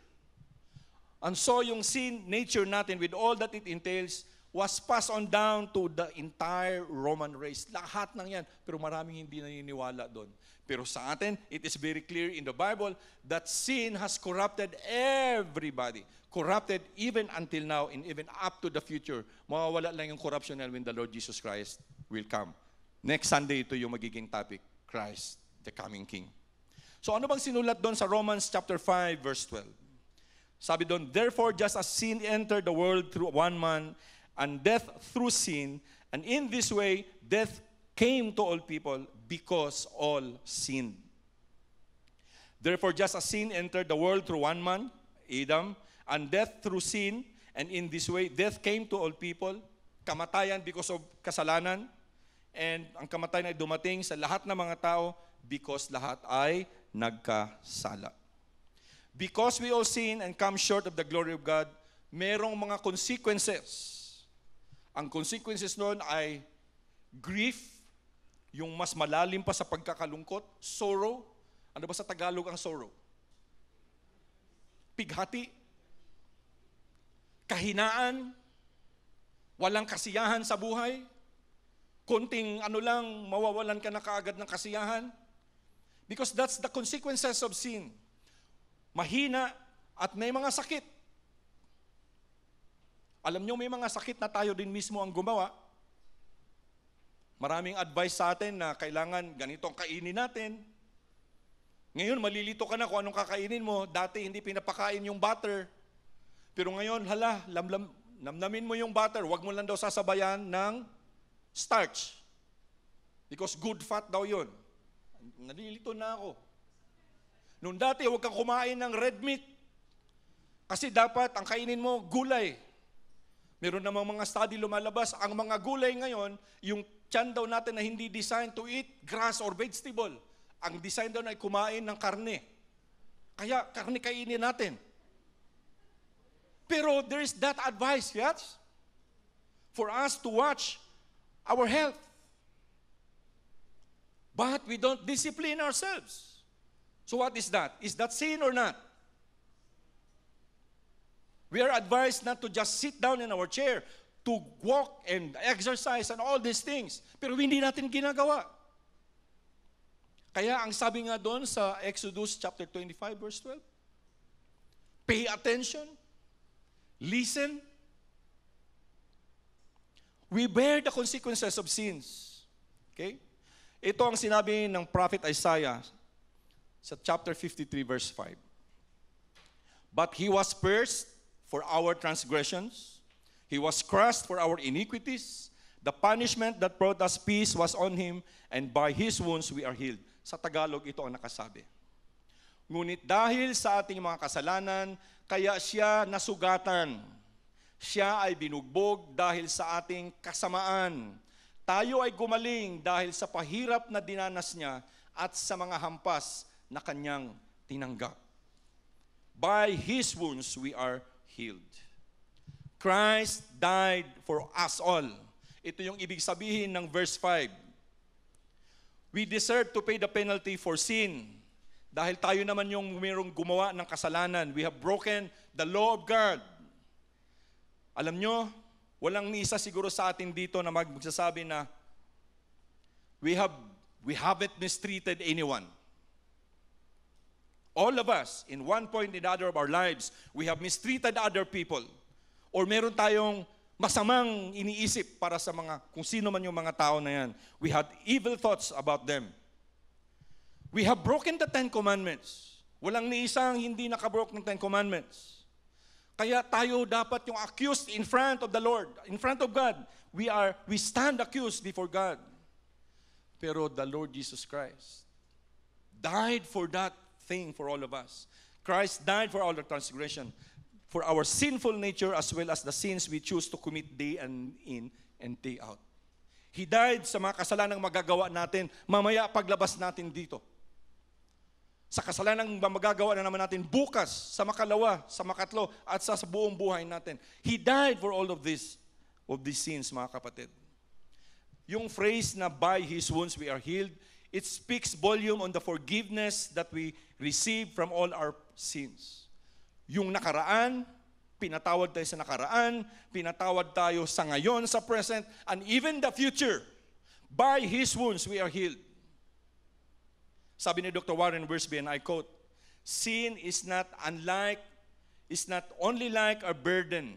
And so yung sin nature natin with all that it entails was passed on down to the entire Roman race. Lahat ng yan. Pero maraming hindi naniniwala doon. Pero sa atin, it is very clear in the Bible that sin has corrupted everybody. Corrupted even until now and even up to the future. Mawawala lang yung corruption when the Lord Jesus Christ will come. Next Sunday, ito yung magiging topic, Christ, the coming King. So ano bang sinulat doon sa Romans chapter 5, verse 12? Sabi doon, "Therefore, just as sin entered the world through one man, and death through sin, and in this way, death came to all people because all sinned. Therefore, just as sin entered the world through one man, Adam, and death through sin, and in this way, death came to all people, kamatayan because of kasalanan, and ang kamatayan ay dumating sa lahat ng mga tao because lahat ay nagkasala. Because we all sin and come short of the glory of God, merong mga consequences. Ang consequences noon ay grief, yung mas malalim pa sa pagkakalungkot, sorrow. Ano ba sa Tagalog ang sorrow? Pighati, kahinaan, walang kasiyahan sa buhay, konting ano lang, mawawalan ka na kaagad ng kasiyahan. Because that's the consequences of sin. Mahina at may mga sakit. Alam nyo, may mga sakit na tayo din mismo ang gumawa. Maraming advice sa atin na kailangan ganito ang kainin natin. Ngayon, malilito ka na kung anong kakainin mo. Dati, hindi pinapakain yung butter. Pero ngayon, namnamin mo yung butter. Huwag mo lang daw sasabayan ng starch. Because good fat daw yun. Nalilito na ako. Noong dati, huwag kang kumain ng red meat. Kasi dapat, ang kainin mo, gulay. Meron namang mga study lumalabas, ang mga gulay ngayon, yung tiyan daw natin na hindi designed to eat grass or vegetable. Ang design daw na ay kumain ng karne. Kaya karne kainin natin. Pero there is that advice, yes? For us to watch our health. But we don't discipline ourselves. So what is that? Is that sin or not? We are advised not to just sit down in our chair, to walk and exercise and all these things. Pero hindi natin ginagawa. Kaya ang sabi nga doon sa Exodus chapter 25 verse 12, pay attention, listen. We bear the consequences of sins. Okay? Ito ang sinabi ng prophet Isaiah sa chapter 53 verse 5. But he was pierced for our transgressions. He was crushed for our iniquities. The punishment that brought us peace was on him, and by his wounds we are healed. Sa Tagalog, ito ang nakasabi. Ngunit dahil sa ating mga kasalanan, kaya siya nasugatan. Siya ay binugbog dahil sa ating kasamaan. Tayo ay gumaling dahil sa pahirap na dinanas niya at sa mga hampas na kanyang tinanggap. By his wounds we are healed. Christ died for us all. Ito yung ibig sabihin ng verse 5. We deserve to pay the penalty for sin. Dahil tayo naman yung mayroong gumawa ng kasalanan. We have broken the law of God. Alam nyo, walang isa siguro sa atin dito na magsasabi na we haven't mistreated anyone. All of us, in one point or another of our lives, we have mistreated other people. Or meron tayong masamang iniisip para sa mga, kung sino man yung mga tao na yan. We had evil thoughts about them. We have broken the 10 Commandments. Walang ni isang hindi nakabroke ng 10 Commandments. Kaya tayo dapat yung accused in front of the Lord, in front of God. We stand accused before God. Pero the Lord Jesus Christ died for that thing for all of us. Christ died for all the transgression, for our sinful nature as well as the sins we choose to commit day and in and day out. He died sa mga kasalanang magagawa natin mamaya paglabas natin dito. Sa kasalanang magagawa na naman natin bukas, sa makalawa, sa makatlo, at sa buong buhay natin. He died for all of these sins, mga kapatid. Yung phrase na by his wounds we are healed, it speaks volume on the forgiveness that we receive from all our sins. Yung nakaraan, pinatawad tayo sa nakaraan, pinatawad tayo sa ngayon, sa present, and even the future. By his wounds we are healed. Sabi ni Dr. Warren Wiersbe, and I quote, sin is not only like a burden,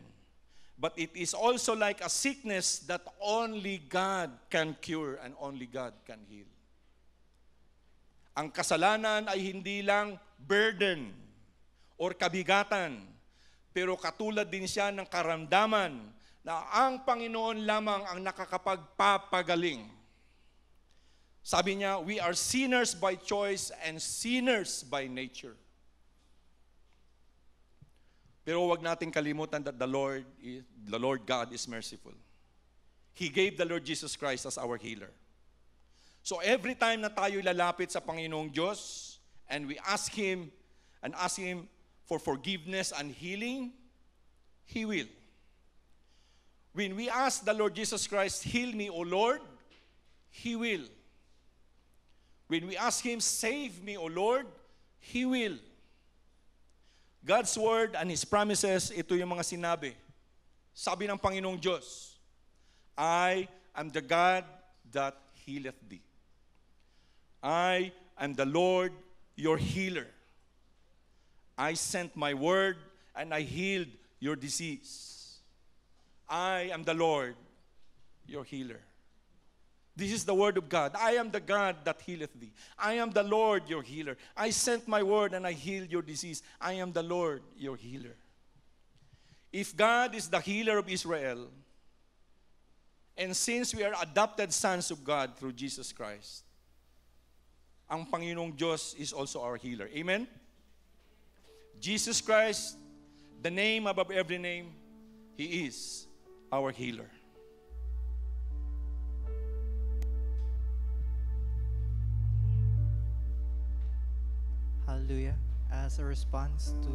but it is also like a sickness that only God can cure and only God can heal. Ang kasalanan ay hindi lang burden or kabigatan, pero katulad din siya ng karamdaman na ang Panginoon lamang ang nakakapagpapagaling. Sabi niya, we are sinners by choice and sinners by nature. Pero wag nating kalimutan that the Lord God is merciful. He gave the Lord Jesus Christ as our healer. So every time na tayo lalapit sa Panginoong Diyos and we ask Him for forgiveness and healing, He will. When we ask the Lord Jesus Christ, heal me, O Lord, He will. When we ask Him, save me, O Lord, He will. God's word and His promises, ito yung mga sinabi. Sabi ng Panginoong Diyos, I am the God that healeth thee. I am the Lord, your healer. I sent my word and I healed your disease. I am the Lord, your healer. This is the word of God. I am the God that healeth thee. I am the Lord, your healer. I sent my word and I healed your disease. I am the Lord, your healer. If God is the healer of Israel, and since we are adopted sons of God through Jesus Christ, ang Panginoong Diyos is also our healer. Amen? Jesus Christ, the name above every name, He is our healer. Hallelujah. As a response to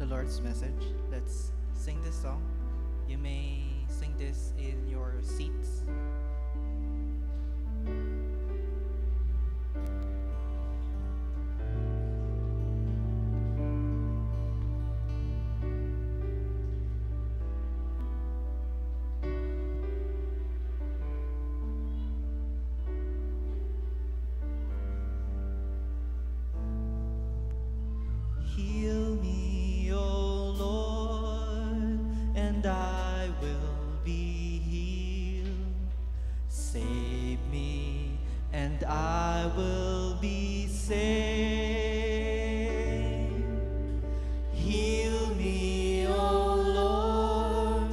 the Lord's message. Let's sing this song. You may sing this in your seats. Heal me, O Lord, and I will be healed. Save me, and I will be saved. Heal me, O Lord,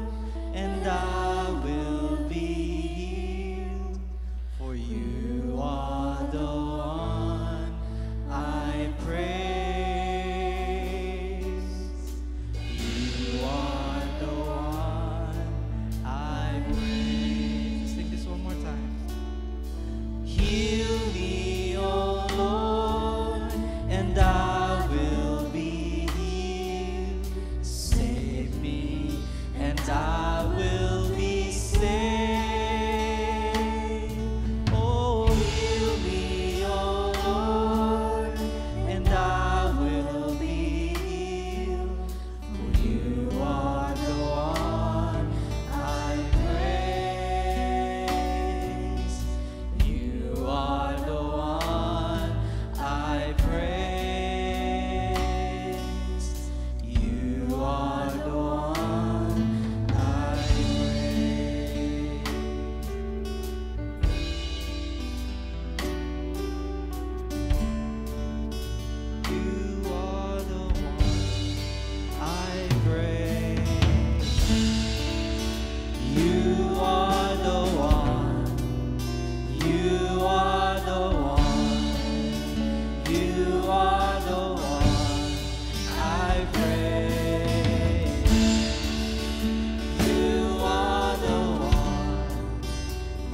and I will be healed. For you are the one I praise. You are the one I praise. Sing this one more time. Heal me, O Lord, and I will be healed. Save me, and I will be saved. Oh, heal me, O Lord, and I will be healed. For you are the one I praise. You are the one I praise. You are the one I praise. You are the one I praise. You are the one. You are the one. You are the one I praise. You are the one.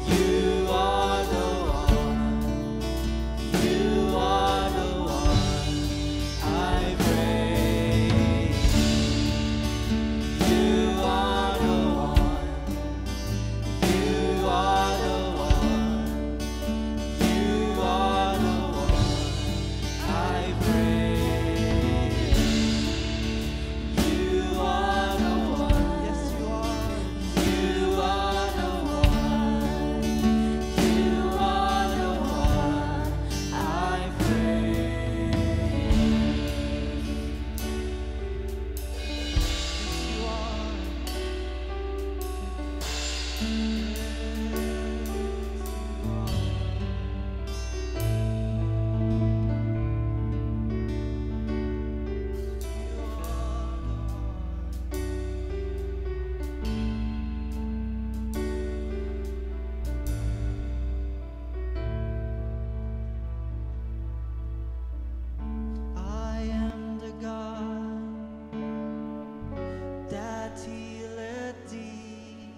You are the one. You are the one I praise. You are the one. You are the one. You are the one I praise. You are the one. Yes, you are. You are the one. You are the one I praise. Yes, you are. I am the God that healeth thee.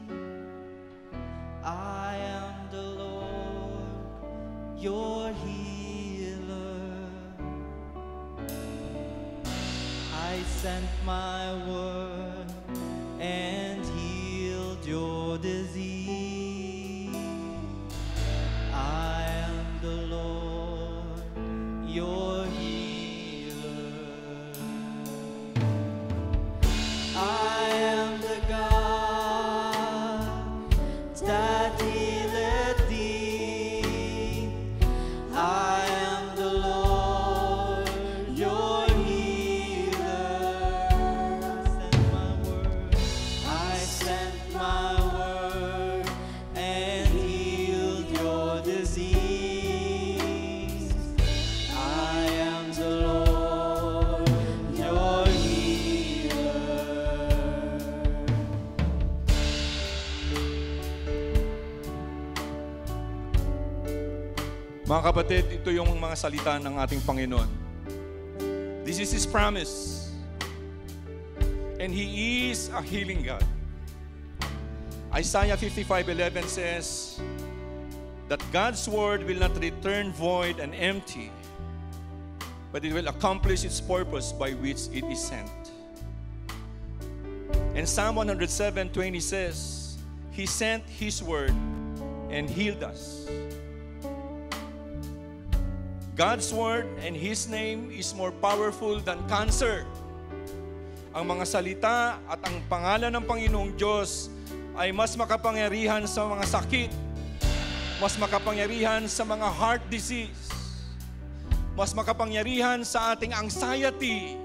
I am the Lord, your healer. I sent my word and healed your disease. I am the Lord, your healer. I am the God that healeth thee. I am the Lord, your healer. I sent my word and healed your disease. I am the Lord, your healer. Mga kapatid, ito yung mga salita ng ating Panginoon. This is His promise. And He is a healing God. Isaiah 55:11 says that God's word will not return void and empty, but it will accomplish its purpose by which it is sent. And Psalm 107:20 says, He sent His word and healed us. God's word and His name is more powerful than cancer. Ang mga salita at ang pangalan ng Panginoong Diyos ay mas makapangyarihan sa mga sakit, mas makapangyarihan sa mga heart disease, mas makapangyarihan sa ating anxiety,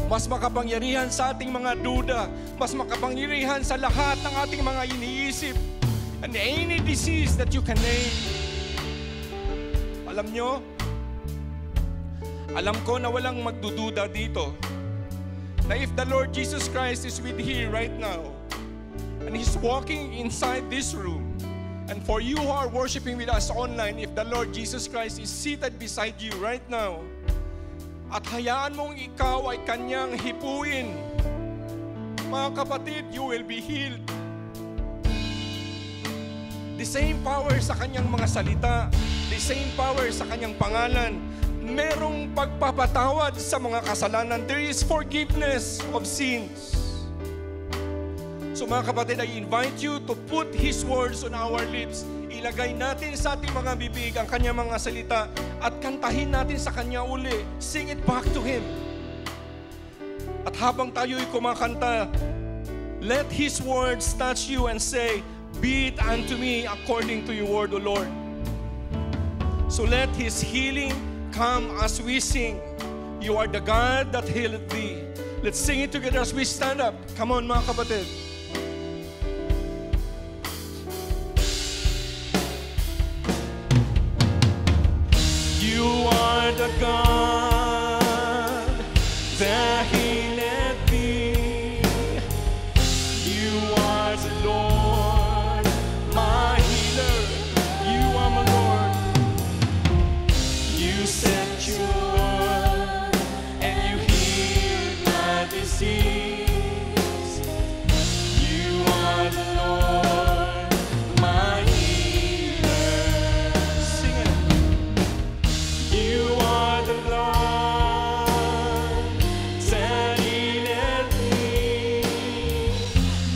mas makapangyarihan sa ating mga duda, mas makapangyarihan sa lahat ng ating mga iniisip, and any disease that you can name. Alam nyo, alam ko na walang magdududa dito na if the Lord Jesus Christ is with you right now and He's walking inside this room, and for you who are worshiping with us online, if the Lord Jesus Christ is seated beside you right now, at hayaan mong ikaw ay Kanyang hipuin, mga kapatid, you will be healed. The same power sa Kanyang mga salita, the same power sa Kanyang pangalan, merong pagpapatawad sa mga kasalanan. There is forgiveness of sins. So mga kapatid, I invite you to put His words on our lips. Ilagay natin sa ating mga bibig ang Kanyang mga salita at kantahin natin sa Kanya uli. Sing it back to Him. At habang tayo'y kumakanta, let His words touch you and say, be it unto me according to your word, O Lord. So let His healing come as we sing. You are the God that healeth thee. Let's sing it together as we stand up. Come on mga kapatid. You are the God that healeth thee. You are the Lord, my healer. You are my Lord. You sent your word and you healed my disease. You are the Lord, my healer. Sing it. You are the Lord that healeth me.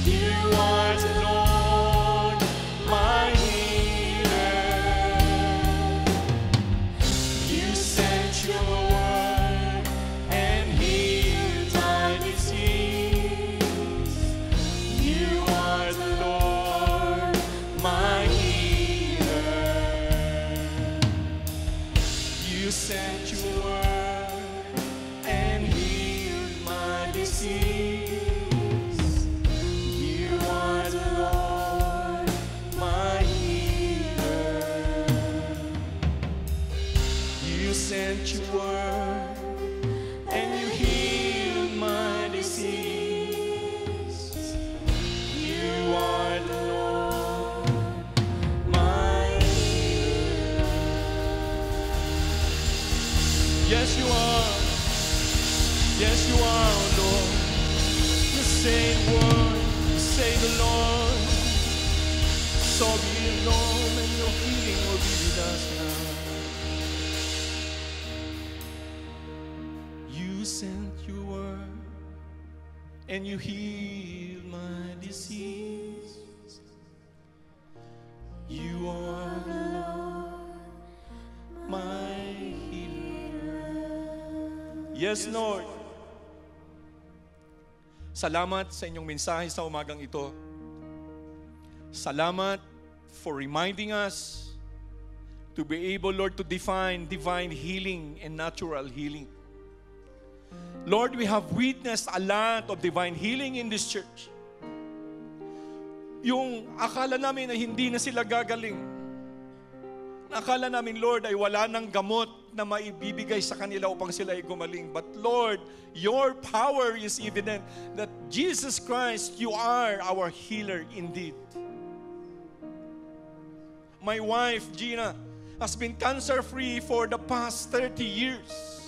You are the Lord, my healer. You sent your word and healed my disease. You are the Lord, my healer. You sent your word and healed my disease. You are the Lord, my healer. You sent your word and you healed my disease. You are the Lord, my healer. Yes, you are. Yes, you are, oh Lord. The same word, say the Lord. So be it, Lord, and your healing will be with us now. You sent your word and you healed my disease. You are the Lord, my healer. Yes, Lord. Salamat sa inyong mensahe sa umagang ito. Salamat for reminding us to be able, Lord, to define divine healing and natural healing. Lord, we have witnessed a lot of divine healing in this church. Yung akala namin na hindi na sila gagaling. Akala namin, Lord, ay wala nang gamot na maibibigay sa kanila upang sila ay gumaling. But Lord, your power is evident that Jesus Christ, you are our healer indeed. My wife, Gina, has been cancer-free for the past 30 years.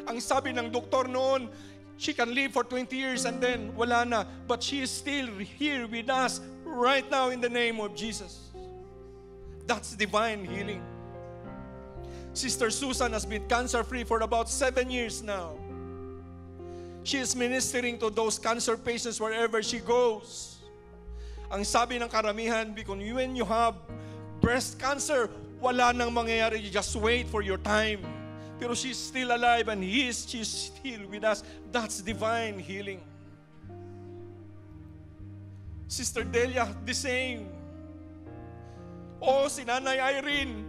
Ang sabi ng doktor noon, she can live for 20 years and then wala na. But she is still here with us right now in the name of Jesus. That's divine healing. Sister Susan has been cancer-free for about 7 years now. She is ministering to those cancer patients wherever she goes. Ang sabi ng karamihan, because when you have breast cancer, wala nang mangyayari. You just wait for your time. Pero she's still alive and she's still with us. That's divine healing. Sister Delia, the same. Oh, si Nanay Irene,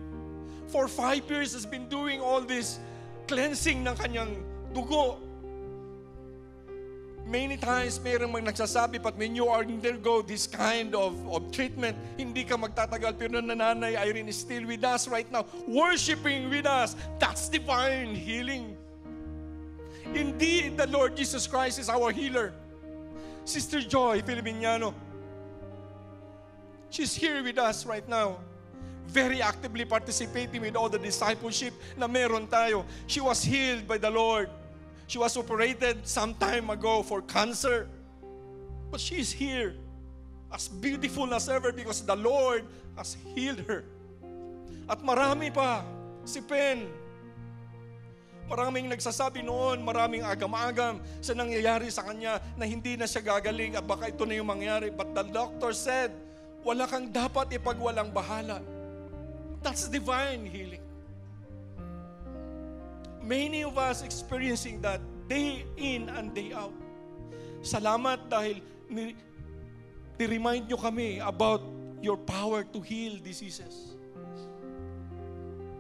for 5 years has been doing all this cleansing ng kanyang dugo. Many times, mayroong nagsasabi, but when you undergo this kind of treatment, hindi ka magtatagal. Pero Nanay Irene is still with us right now, worshiping with us. That's divine healing. Indeed, the Lord Jesus Christ is our healer. Sister Joy Filipiniano, she's here with us right now, very actively participating with all the discipleship na meron tayo. She was healed by the Lord. She was operated some time ago for cancer. But she is here, as beautiful as ever because the Lord has healed her. At marami pa, si Pen. Maraming nagsasabi noon, maraming agam-agam sa nangyayari sa kanya na hindi na siya gagaling at baka ito na yung mangyari. But the doctor said, wala kang dapat ipagwalang bahala. That's divine healing. Many of us experiencing that day in and day out. Salamat dahil ni-remind nyo kami about your power to heal diseases.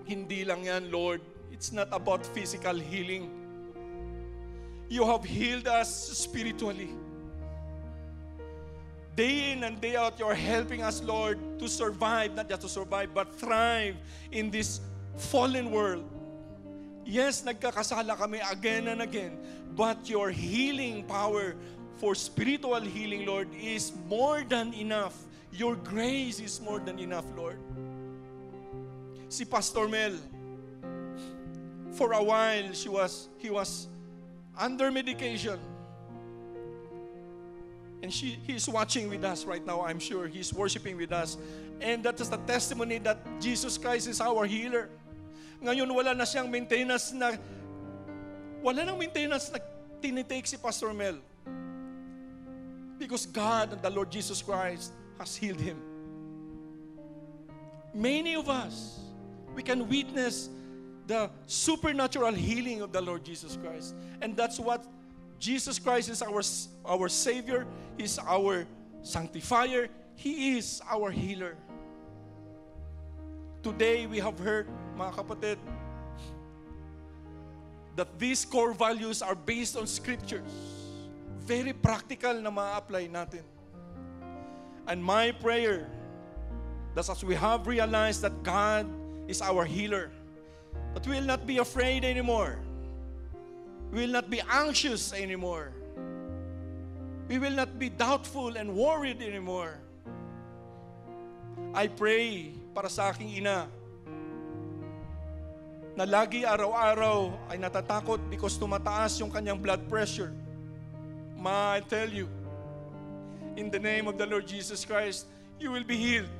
Hindi lang yan, Lord. It's not about physical healing. You have healed us spiritually. Day in and day out, you're helping us, Lord, to survive, not just to survive, but thrive in this fallen world. Yes, nagkakasala kami again and again, but your healing power for spiritual healing, Lord, is more than enough. Your grace is more than enough, Lord. Si Pastor Mel, for a while, he was under medication. And he's watching with us right now, I'm sure. He's worshiping with us. And that is the testimony that Jesus Christ is our healer. Ngayon, wala na siyang maintenance na tinitake si Pastor Mel. Because God and the Lord Jesus Christ has healed him. Many of us, we can witness the supernatural healing of the Lord Jesus Christ. And that's what Jesus Christ is, our Savior. He's our sanctifier. He is our healer. Today, we have heard, mga kapatid, that these core values are based on scriptures. Very practical na ma-apply natin. And my prayer, that as we have realized that God is our healer, that we will not be afraid anymore. We will not be anxious anymore. We will not be doubtful and worried anymore. I pray para sa aking ina na lagi araw-araw ay natatakot because tumataas yung kanyang blood pressure. Ma, I tell you, in the name of the Lord Jesus Christ, you will be healed.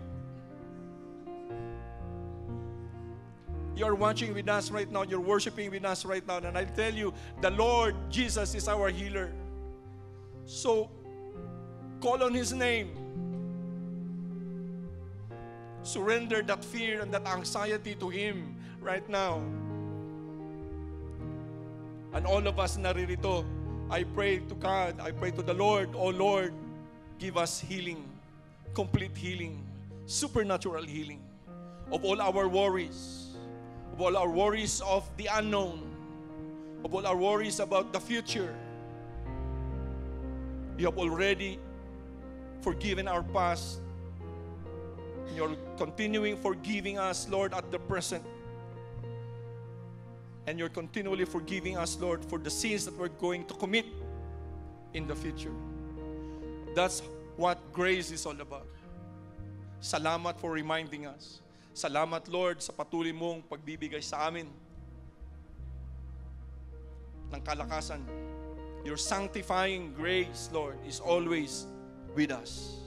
You're watching with us right now, you're worshiping with us right now, and I tell you, the Lord Jesus is our healer. So, call on His name. Surrender that fear and that anxiety to Him right now. And all of us naririto, I pray to God, I pray to the Lord, oh Lord, give us healing, complete healing, supernatural healing of all our worries, of all our worries of the unknown, of all our worries about the future. You have already forgiven our past. You're continuing forgiving us, Lord, at the present. And you're continually forgiving us, Lord, for the sins that we're going to commit in the future. That's what grace is all about. Salamat for reminding us. Salamat, Lord, sa patuloy mong pagbibigay sa amin ng kalakasan. Your sanctifying grace, Lord, is always with us.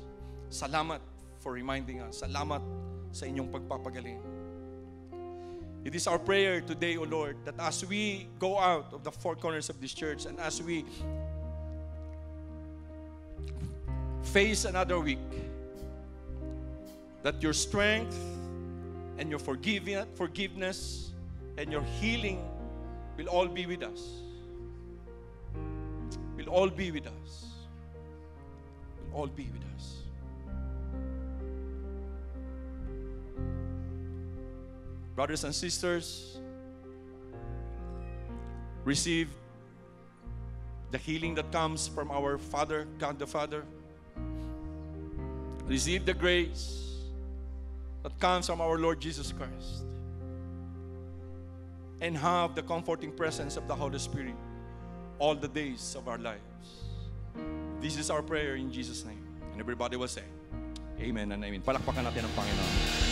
Salamat for reminding us. Salamat sa inyong pagpapagaling. It is our prayer today, O Lord, that as we go out of the four corners of this church and as we face another week, that your strength and your forgiveness and your healing will all be with us. Will all be with us. Will all be with us. Brothers and sisters, receive the healing that comes from our Father, God the Father. Receive the grace that comes from our Lord Jesus Christ. And have the comforting presence of the Holy Spirit all the days of our lives. This is our prayer in Jesus' name. And everybody will say, Amen and Amen. Palakpakan natin ang Panginoon.